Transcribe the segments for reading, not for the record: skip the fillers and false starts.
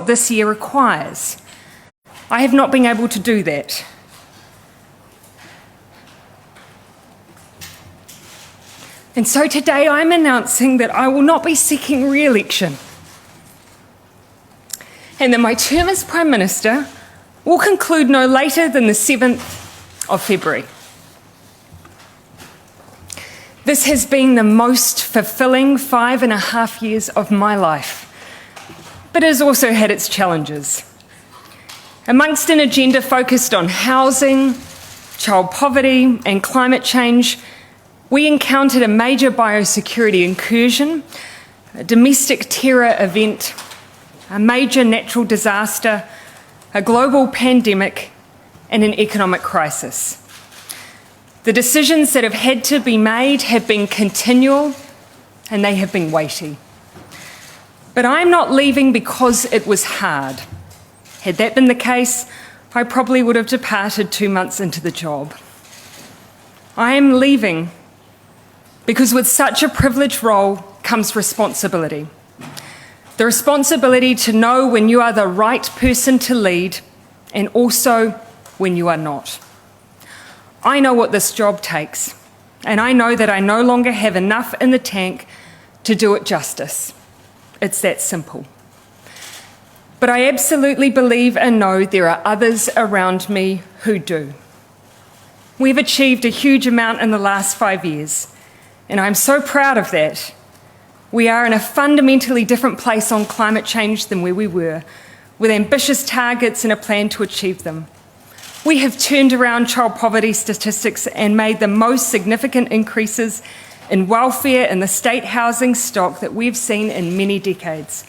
this year requires. I have not been able to do that. And so today I'm announcing that I will not be seeking re-election, and that my term as Prime Minister will conclude no later than the 7th of February. This has been the most fulfilling 5.5 years of my life, but it has also had its challenges. Amongst an agenda focused on housing, child poverty and climate change, we encountered a major biosecurity incursion, a domestic terror event, a major natural disaster, a global pandemic, and an economic crisis. The decisions that have had to be made have been continual and they have been weighty. But I'm not leaving because it was hard. Had that been the case, I probably would have departed 2 months into the job. I am leaving because with such a privileged role comes responsibility. The responsibility to know when you are the right person to lead and also when you are not. I know what this job takes, and I know that I no longer have enough in the tank to do it justice. It's that simple. But I absolutely believe and know there are others around me who do. We've achieved a huge amount in the last 5 years, and I'm so proud of that. We are in a fundamentally different place on climate change than where we were, with ambitious targets and a plan to achieve them. We have turned around child poverty statistics and made the most significant increases in welfare and the state housing stock that we've seen in many decades.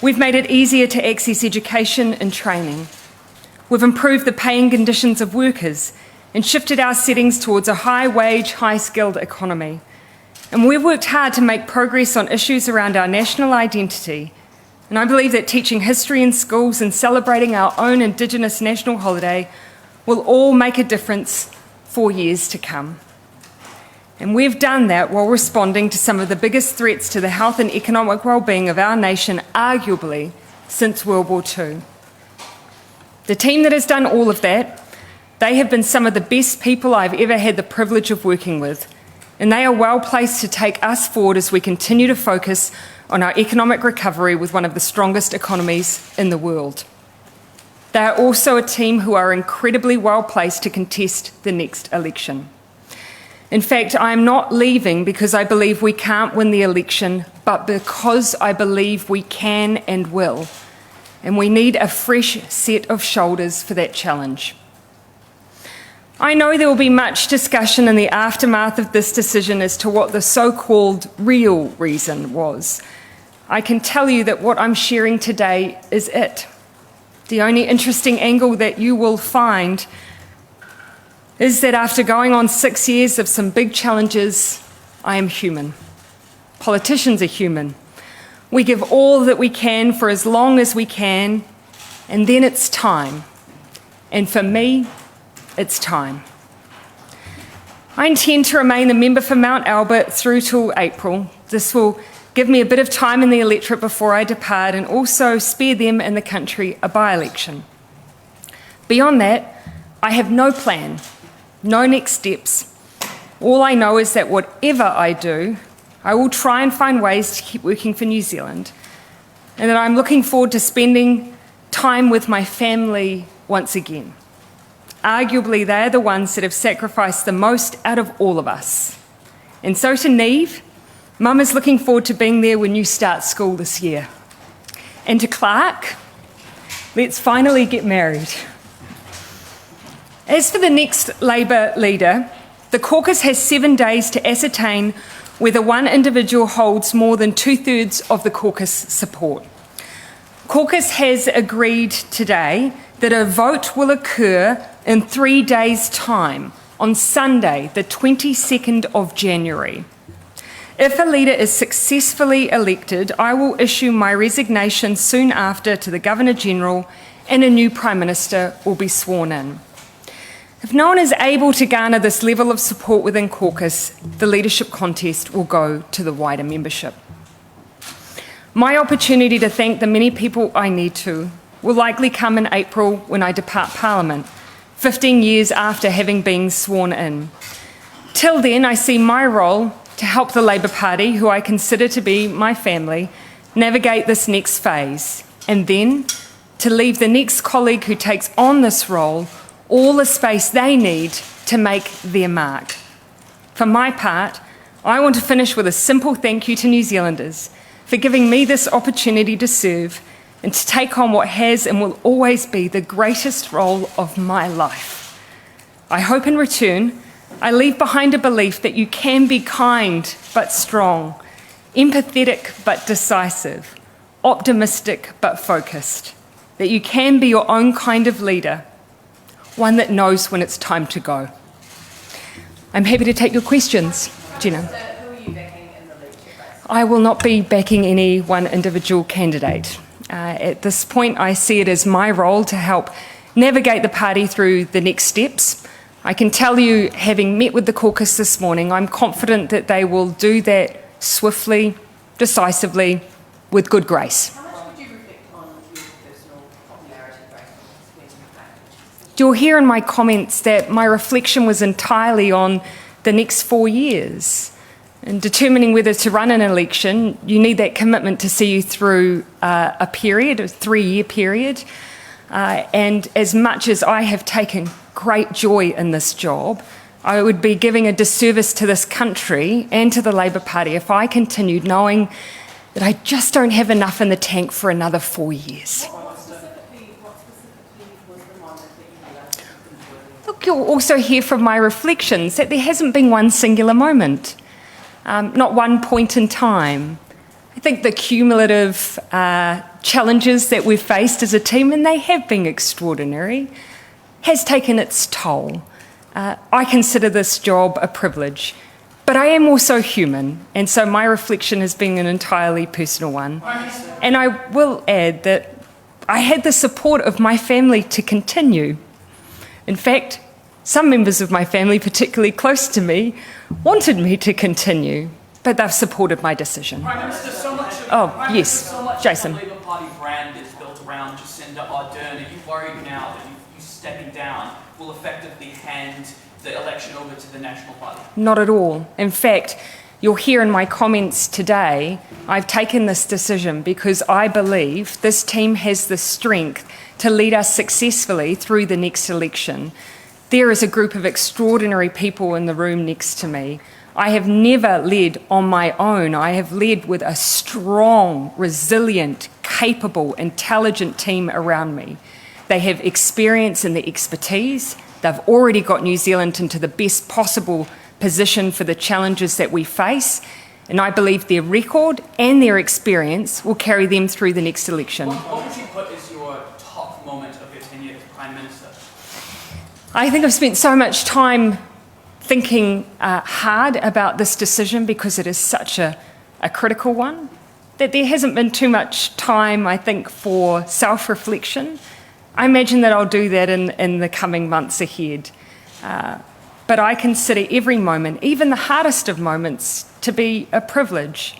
We've made it easier to access education and training. We've improved the paying conditions of workers and shifted our settings towards a high-wage, high-skilled economy. And we've worked hard to make progress on issues around our national identity. And I believe that teaching history in schools and celebrating our own Indigenous national holiday will all make a difference for years to come. And we've done that while responding to some of the biggest threats to the health and economic well-being of our nation, arguably, since World War II. The team that has done all of that, they have been some of the best people I've ever had the privilege of working with, and they are well placed to take us forward as we continue to focus on our economic recovery with one of the strongest economies in the world. They are also a team who are incredibly well placed to contest the next election. In fact, I am not leaving because I believe we can't win the election, but because I believe we can and will. And we need a fresh set of shoulders for that challenge. I know there will be much discussion in the aftermath of this decision as to what the so-called real reason was. I can tell you that what I'm sharing today is it. The only interesting angle that you will find is that after going on 6 years of some big challenges, I am human. Politicians are human. We give all that we can for as long as we can, and then it's time. And for me, it's time. I intend to remain a member for Mount Albert through till April. This will give me a bit of time in the electorate before I depart and also spare them and the country a by-election. Beyond that, I have no plan, no next steps. All I know is that whatever I do, I will try and find ways to keep working for New Zealand, and that I'm looking forward to spending time with my family once again. Arguably, they're the ones that have sacrificed the most out of all of us. And so to Neve, Mum is looking forward to being there when you start school this year. And to Clark, let's finally get married. As for the next Labour leader, the caucus has 7 days to ascertain whether one individual holds more than 2/3 of the caucus support. Caucus has agreed today that a vote will occur in 3 days' time, on Sunday, the 22nd of January. If a leader is successfully elected, I will issue my resignation soon after to the Governor-General and a new Prime Minister will be sworn in. If no one is able to garner this level of support within caucus, the leadership contest will go to the wider membership. My opportunity to thank the many people I need to will likely come in April when I depart Parliament, 15 years after having been sworn in. Till then, I see my role to help the Labour Party, who I consider to be my family, navigate this next phase, and then to leave the next colleague who takes on this role all the space they need to make their mark. For my part, I want to finish with a simple thank you to New Zealanders for giving me this opportunity to serve and to take on what has and will always be the greatest role of my life. I hope in return, I leave behind a belief that you can be kind but strong, empathetic but decisive, optimistic but focused, that you can be your own kind of leader, one that knows when it's time to go. I'm happy to take your questions, Jenna. So who are you backing in the leadership race? I will not be backing any one individual candidate. At this point, I see it as my role to help navigate the party through the next steps. I can tell you, having met with the caucus this morning, I'm confident that they will do that swiftly, decisively, with good grace. How much would you reflect on your personal popularity rating when you vote? You'll hear in my comments that my reflection was entirely on the next 4 years. In determining whether to run an election, you need that commitment to see you through a period, a 3-year period. And as much as I have taken great joy in this job, I would be giving a disservice to this country and to the Labour Party if I continued knowing that I just don't have enough in the tank for another 4 years. What specifically was the moment that you realised that you couldn't do it? Look, you'll also hear from my reflections that there hasn't been one singular moment, not one point in time. I think the cumulative challenges that we've faced as a team, and they have been extraordinary, has taken its toll. I consider this job a privilege, but I am also human, and so my reflection has been an entirely personal one. And I will add that I had the support of my family to continue. In fact, some members of my family, particularly close to me, wanted me to continue, but they've supported my decision. Prime Minister, so much Yes, Jason. of the Labour Party brand is built around Jacinda Ardern. Are you worried now that you stepping down will effectively hand the election over to the National Party? Not at all. In fact, you'll hear in my comments today, I've taken this decision because I believe this team has the strength to lead us successfully through the next election. There is a group of extraordinary people in the room next to me. I have never led on my own. I have led with a strong, resilient, capable, intelligent team around me. They have experience and the expertise. They've already got New Zealand into the best possible position for the challenges that we face. And I believe their record and their experience will carry them through the next election. What would you put as your top moment of your tenure as Prime Minister? I think I've spent so much time thinking hard about this decision because it is such a critical one, that there hasn't been too much time, I think, for self-reflection. I imagine that I'll do that in the coming months ahead. But I consider every moment, even the hardest of moments, to be a privilege.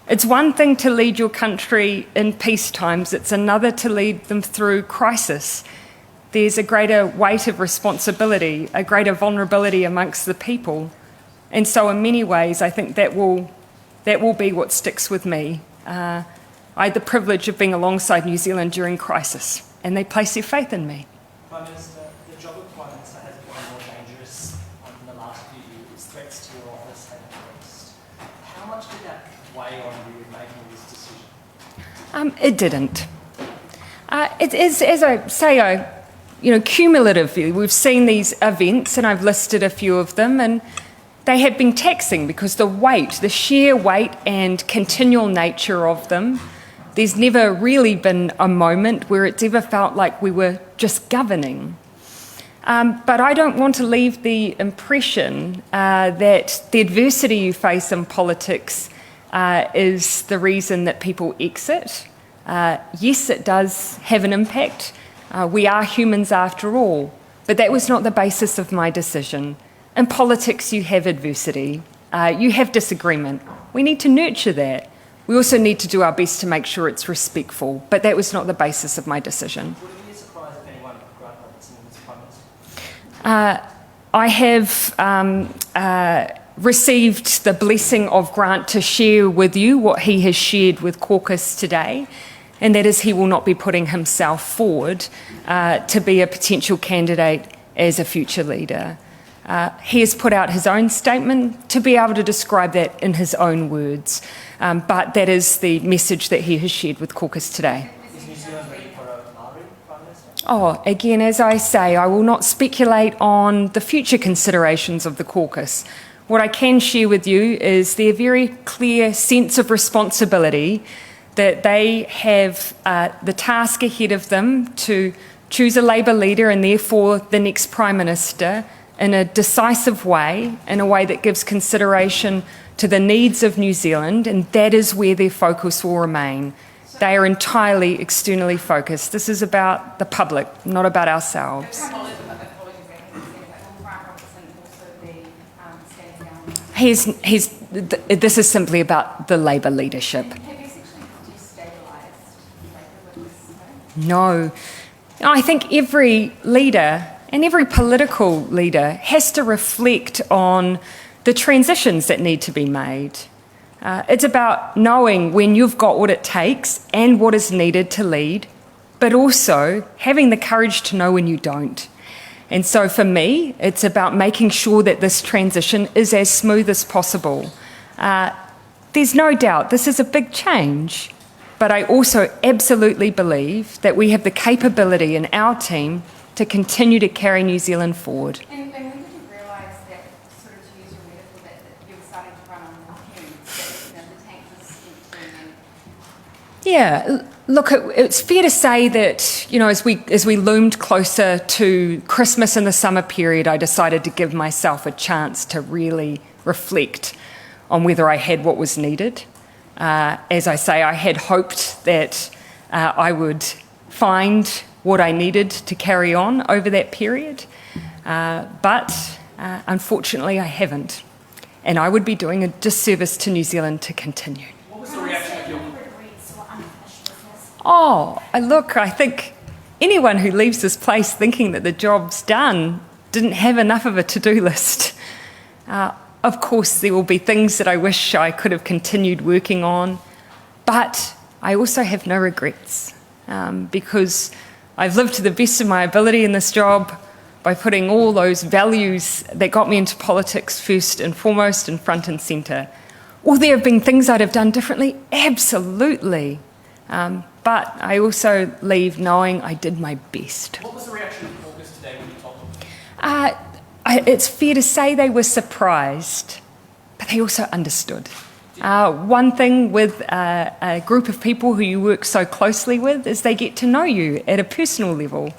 It's one thing to lead your country in peace times, it's another to lead them through crisis. There's a greater weight of responsibility, a greater vulnerability amongst the people. And so in many ways, I think that will be what sticks with me. I had the privilege of being alongside New Zealand during crisis, and they placed their faith in me. Prime Minister, the job of Prime Minister has become more dangerous in the last few years. Threats to your office have increased. How much did that weigh on you in making this decision? It didn't. It is, as I say, cumulatively, we've seen these events, and I've listed a few of them, and they have been taxing because the sheer weight and continual nature of them, there's never really been a moment where it's ever felt like we were just governing. But I don't want to leave the impression that the adversity you face in politics is the reason that people exit. Yes, it does have an impact. We are humans after all, but that was not the basis of my decision. In politics, you have adversity, you have disagreement. We need to nurture that. We also need to do our best to make sure it's respectful, but that was not the basis of my decision. Would it be a surprise if anyone Grant Robertson was Prime Minister? I have received the blessing of Grant to share with you what he has shared with caucus today, and that is he will not be putting himself forward to be a potential candidate as a future leader. He has put out his own statement to be able to describe that in his own words, but that is the message that he has shared with caucus today. Is New Zealand ready for a Maori Prime Minister? Oh, again, as I say, I will not speculate on the future considerations of the caucus. What I can share with you is their very clear sense of responsibility that they have the task ahead of them to choose a Labour leader and therefore the next Prime Minister in a decisive way, in a way that gives consideration to the needs of New Zealand, and that is where their focus will remain. They are entirely externally focused. This is about the public, not about ourselves. This is simply about the Labour leadership. Have you essentially destabilised Labour with this? No. I think every leader and every political leader has to reflect on the transitions that need to be made. It's about knowing when you've got what it takes and what is needed to lead, but also having the courage to know when you don't. And so for me, it's about making sure that this transition is as smooth as possible. There's no doubt this is a big change, but I also absolutely believe that we have the capability in our team to continue to carry New Zealand forward. And when did you realise that, sort of to use your metaphor, that you were starting to run on fumes, that the tank was emptying? Yeah, look, it's fair to say that, as we loomed closer to Christmas and the summer period, I decided to give myself a chance to really reflect on whether I had what was needed. As I say, I had hoped that I would find what I needed to carry on over that period, but unfortunately I haven't, and I would be doing a disservice to New Zealand to continue. What was the reaction of your... Oh, look, I think anyone who leaves this place thinking that the job's done didn't have enough of a to-do list. Of course, there will be things that I wish I could have continued working on, but I also have no regrets because I've lived to the best of my ability in this job by putting all those values that got me into politics first and foremost and front and centre. Will there have been things I'd have done differently? Absolutely. But I also leave knowing I did my best. What was the reaction of caucus today when you told them? It's fair to say they were surprised, but they also understood. One thing with a group of people who you work so closely with is they get to know you at a personal level.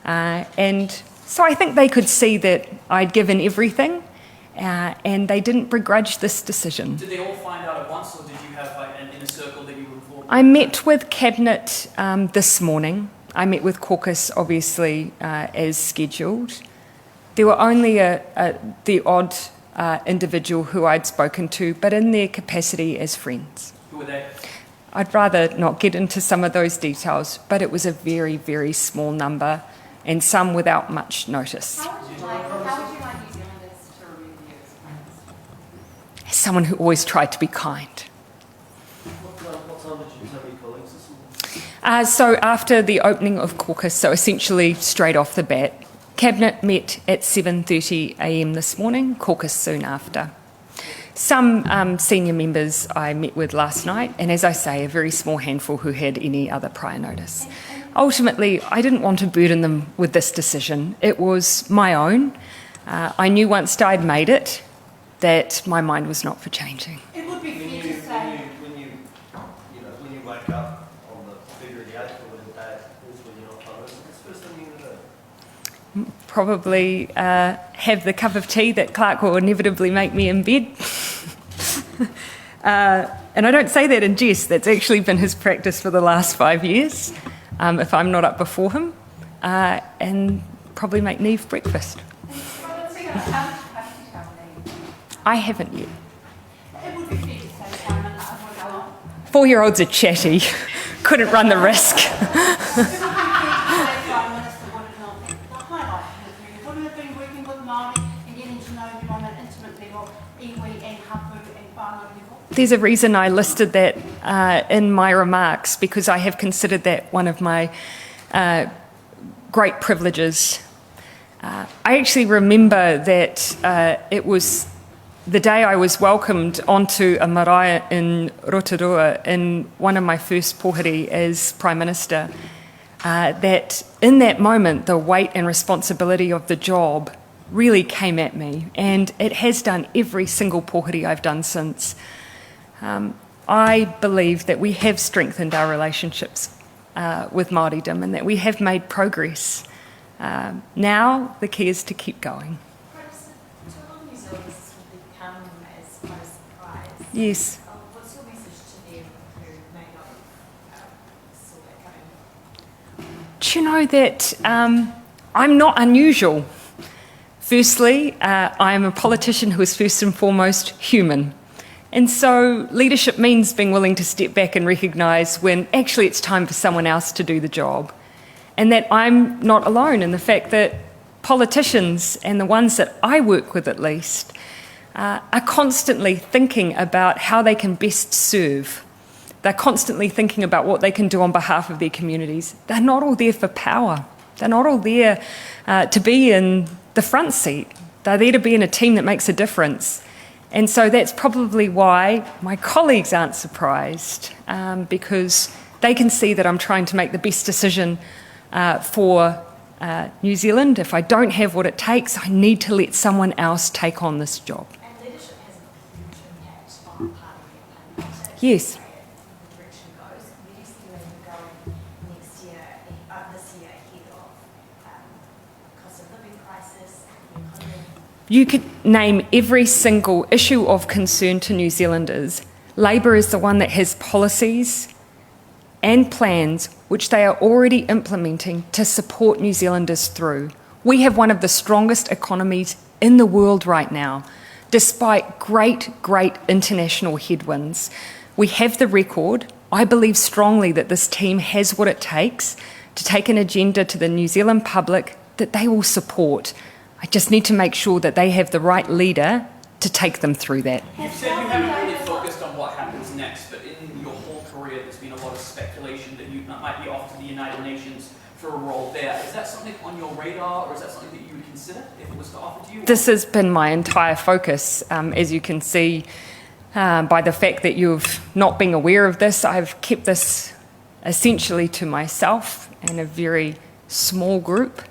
And so I think they could see that I'd given everything and they didn't begrudge this decision. Did they all find out at once, or did you have an inner circle that you were involved I met with Cabinet this morning. I met with caucus, obviously, as scheduled. There were only the odd individual who I'd spoken to, but in their capacity as friends. Who were they? I'd rather not get into some of those details, but it was a very, very small number, and some without much notice. How would you like New Zealanders to remember you as friends? As someone who always tried to be kind. What time did you tell your colleagues this morning? So after the opening of caucus, so essentially straight off the bat, Cabinet met at 7:30am this morning, caucus soon after. Some senior members I met with last night, and as I say, a very small handful who had any other prior notice. Ultimately, I didn't want to burden them with this decision. It was my own. I knew once I'd made it that my mind was not for changing. It would be When fair you, to say... when you wake up on the February 8th or whatever day it is when you're not Prime Minister, what's the first thing you're going to do? Probably have the cup of tea that Clark will inevitably make me in bed. And I don't say that in jest, that's actually been his practice for the last 5 years, if I'm not up before him, and probably make Neve breakfast. I haven't yet. It would be fair to say, Simon, how long? 4-year-olds are chatty. Couldn't run the risk. Prime Minister would have not been the highlight of the period. Would have been working with Māori and getting to know them on an intimate level, iwi and hapu and whānau level. There's a reason I listed that in my remarks, because I have considered that one of my great privileges. I actually remember that it was the day I was welcomed onto a marae in Rotorua in one of my first pohuri as Prime Minister, that in that moment the weight and responsibility of the job really came at me, and it has done every single pohuri I've done since. I believe that we have strengthened our relationships with Māoridom and that we have made progress. Now the key is to keep going. Perhaps to a lot of New Zealanders this will become as quite a surprise. Yes. What's your message to them who may not saw that coming? Do you know that I'm not unusual? Firstly, I am a politician who is first and foremost human. And so leadership means being willing to step back and recognise when actually it's time for someone else to do the job. And that I'm not alone in the fact that politicians, and the ones that I work with at least, are constantly thinking about how they can best serve. They're constantly thinking about what they can do on behalf of their communities. They're not all there for power. They're not all there to be in the front seat. They're there to be in a team that makes a difference. And so that's probably why my colleagues aren't surprised, because they can see that I'm trying to make the best decision for New Zealand. If I don't have what it takes, I need to let someone else take on this job. And leadership has a huge impact on party campaigns. Yes. The direction goes. Where do you see where we're going next year, this year, ahead of cost of living crisis, the economy? You could name every single issue of concern to New Zealanders. Labour is the one that has policies and plans which they are already implementing to support New Zealanders through. We have one of the strongest economies in the world right now, despite great international headwinds. We have the record. I believe strongly that this team has what it takes to take an agenda to the New Zealand public that they will support. I just need to make sure that they have the right leader to take them through that. You've said you haven't really focused on what happens next, but in your whole career there's been a lot of speculation that you might be off to the United Nations for a role there. Is that something on your radar, or is that something that you would consider if it was to offer to you? This has been my entire focus, as you can see by the fact that you've not been aware of this. I've kept this essentially to myself and a very small group.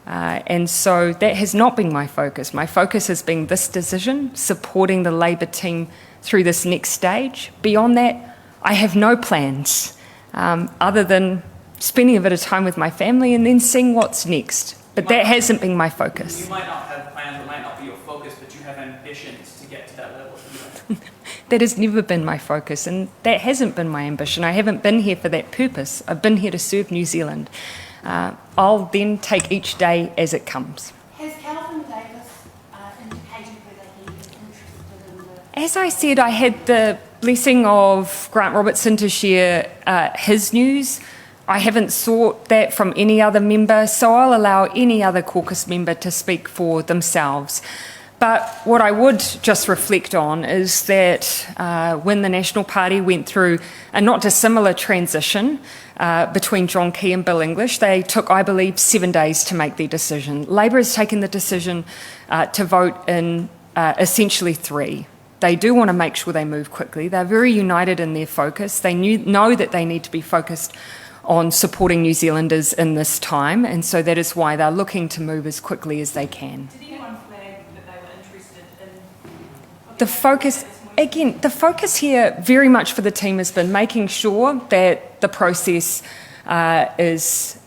And so that has not been my focus. My focus has been this decision, supporting the Labour team through this next stage. Beyond that, I have no plans other than spending a bit of time with my family and then seeing what's next. But that hasn't been my focus. You might not have plans, it might not be your focus, but you have ambitions to get to that level. That has never been my focus, and that hasn't been my ambition. I haven't been here for that purpose. I've been here to serve New Zealand. I'll then take each day as it comes. Has Calvin Davis indicated whether he is interested in the... As I said, I had the blessing of Grant Robertson to share his news. I haven't sought that from any other member, so I'll allow any other caucus member to speak for themselves. But what I would just reflect on is that when the National Party went through a not dissimilar transition between John Key and Bill English, they took, I believe, 7 days to make their decision. Labour has taken the decision to vote in essentially 3. They do want to make sure they move quickly. They're very united in their focus. They know that they need to be focused on supporting New Zealanders in this time, and so that is why they're looking to move as quickly as they can. Did anyone flag that they were interested in... The focus here very much for the team has been making sure that the process is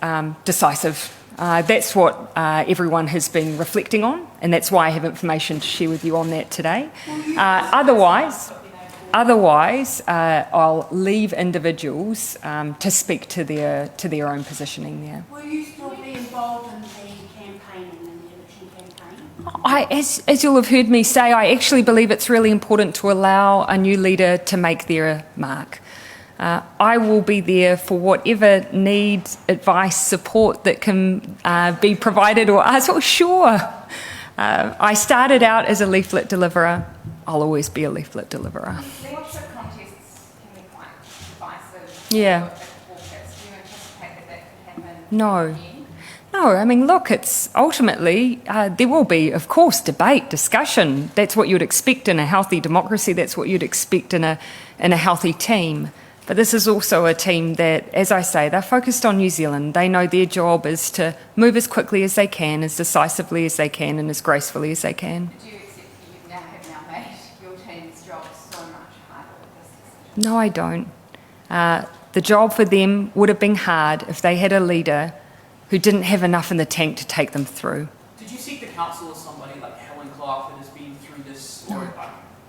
decisive. That's what everyone has been reflecting on, and that's why I have information to share with you on that today. Otherwise, I'll leave individuals to speak to their own positioning there. Will you still be involved in the campaigning, in the election campaign? As you'll have heard me say, I actually believe it's really important to allow a new leader to make their mark. I will be there for whatever need, advice, support that can be provided or asked. Oh, sure. I started out as a leaflet deliverer. I'll always be a leaflet deliverer. Leadership contests can be quite divisive. Yeah. Do you anticipate that could happen No. again? No, I mean, look, it's ultimately, there will be, of course, debate, discussion. That's what you'd expect in a healthy democracy. That's what you'd expect in a healthy team. But this is also a team that, as I say, they're focused on New Zealand. They know their job is to move as quickly as they can, as decisively as they can, and as gracefully as they can. Do you accept that you have now made your team's job so much harder with this decision? No, I don't. The job for them would have been hard if they had a leader who didn't have enough in the tank to take them through. Did you seek the counsel of somebody like Helen Clark that has been through this, or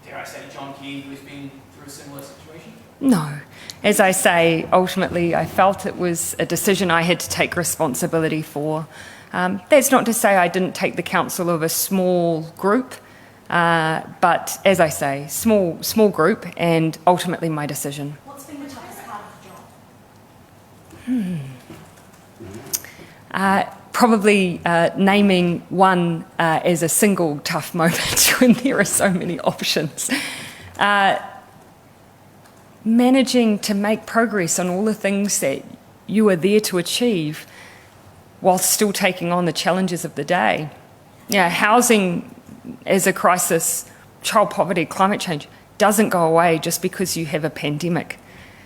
dare I say John Keane, who has been through a similar situation? No. As I say, ultimately, I felt it was a decision I had to take responsibility for. That's not to say I didn't take the counsel of a small group, but as I say, small group, and ultimately my decision. What's been the toughest part of the job? Probably naming one as a single tough moment when there are so many options. Managing to make progress on all the things that you are there to achieve whilst still taking on the challenges of the day. Yeah, housing as a crisis, child poverty, climate change doesn't go away just because you have a pandemic.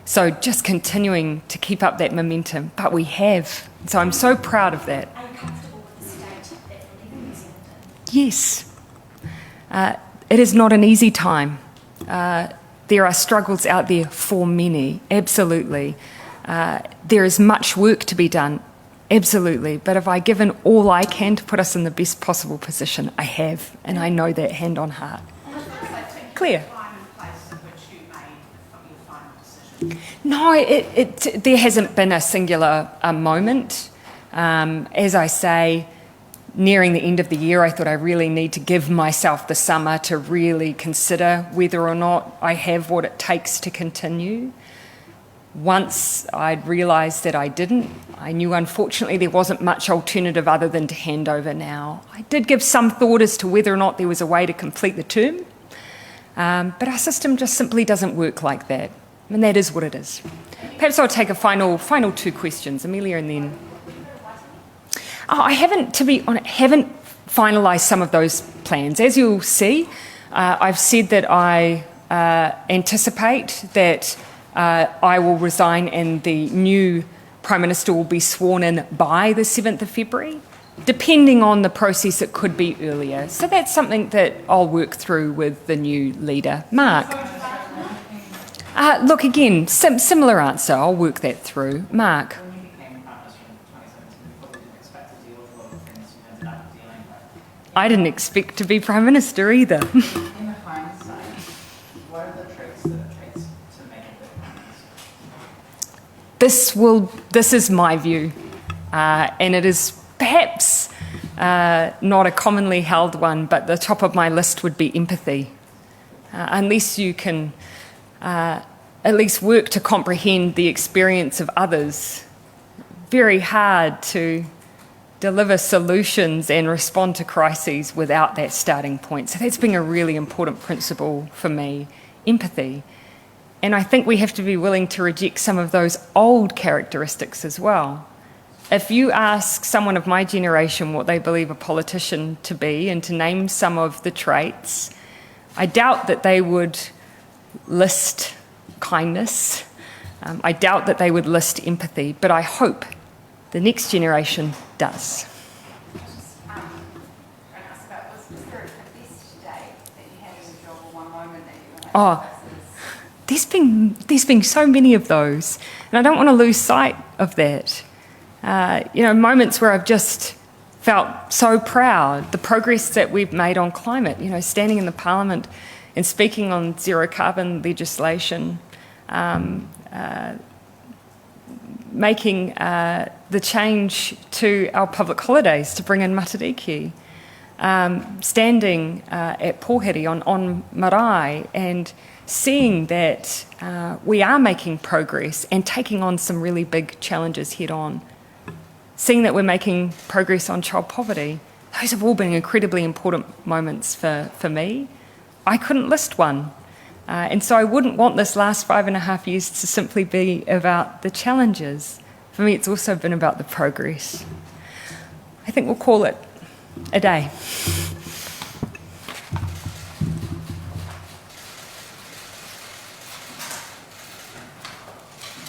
So just continuing to keep up that momentum, but we have. So I'm so proud of that. Are you comfortable with the state that you're leaving New Zealand in? Yes. It is not an easy time. There are struggles out there for many, absolutely. There is much work to be done, absolutely. But have I given all I can to put us in the best possible position? I have, and I know that hand on heart. Clear. Time and place at which you made your final decision? No, there hasn't been a singular moment. As I say, nearing the end of the year, I thought I really need to give myself the summer to really consider whether or not I have what it takes to continue. Once I'd realised that I didn't, I knew unfortunately there wasn't much alternative other than to hand over now. I did give some thought as to whether or not there was a way to complete the term, but our system just simply doesn't work like that, and that is what it is. Perhaps I'll take a final two questions, Amelia, and then... I haven't finalised some of those plans. As you'll see, I've said that I anticipate that I will resign and the new Prime Minister will be sworn in by the 7th of February. Depending on the process, it could be earlier. So that's something that I'll work through with the new leader, Mark. Look, again, similar answer. I'll work that through. Mark. When you became Prime Minister in 2017, you probably didn't expect to deal with a lot of things you ended up dealing with. I didn't expect to be Prime Minister either. In the hindsight, what are the traits that it takes to make a good Prime Minister? This is my view, and it is perhaps not a commonly held one, but the top of my list would be empathy. Unless you can at least work to comprehend the experience of others, very hard to deliver solutions and respond to crises without that starting point. So that's been a really important principle for me, empathy. And I think we have to be willing to reject some of those old characteristics as well. If you ask someone of my generation what they believe a politician to be and to name some of the traits, I doubt that they would list kindness. I doubt that they would list empathy, but I hope the next generation does. Was there a best day that you had in the job or one moment that you were like, There's been so many of those, and I don't want to lose sight of that. Moments where I've just felt so proud, the progress that we've made on climate, standing in the Parliament and speaking on zero carbon legislation, making the change to our public holidays to bring in matariki, standing at Poheri on marae and seeing that we are making progress and taking on some really big challenges head on, seeing that we're making progress on child poverty. Those have all been incredibly important moments for me. I couldn't list one. And so I wouldn't want this last 5.5 years to simply be about the challenges. For me, it's also been about the progress. I think we'll call it a day.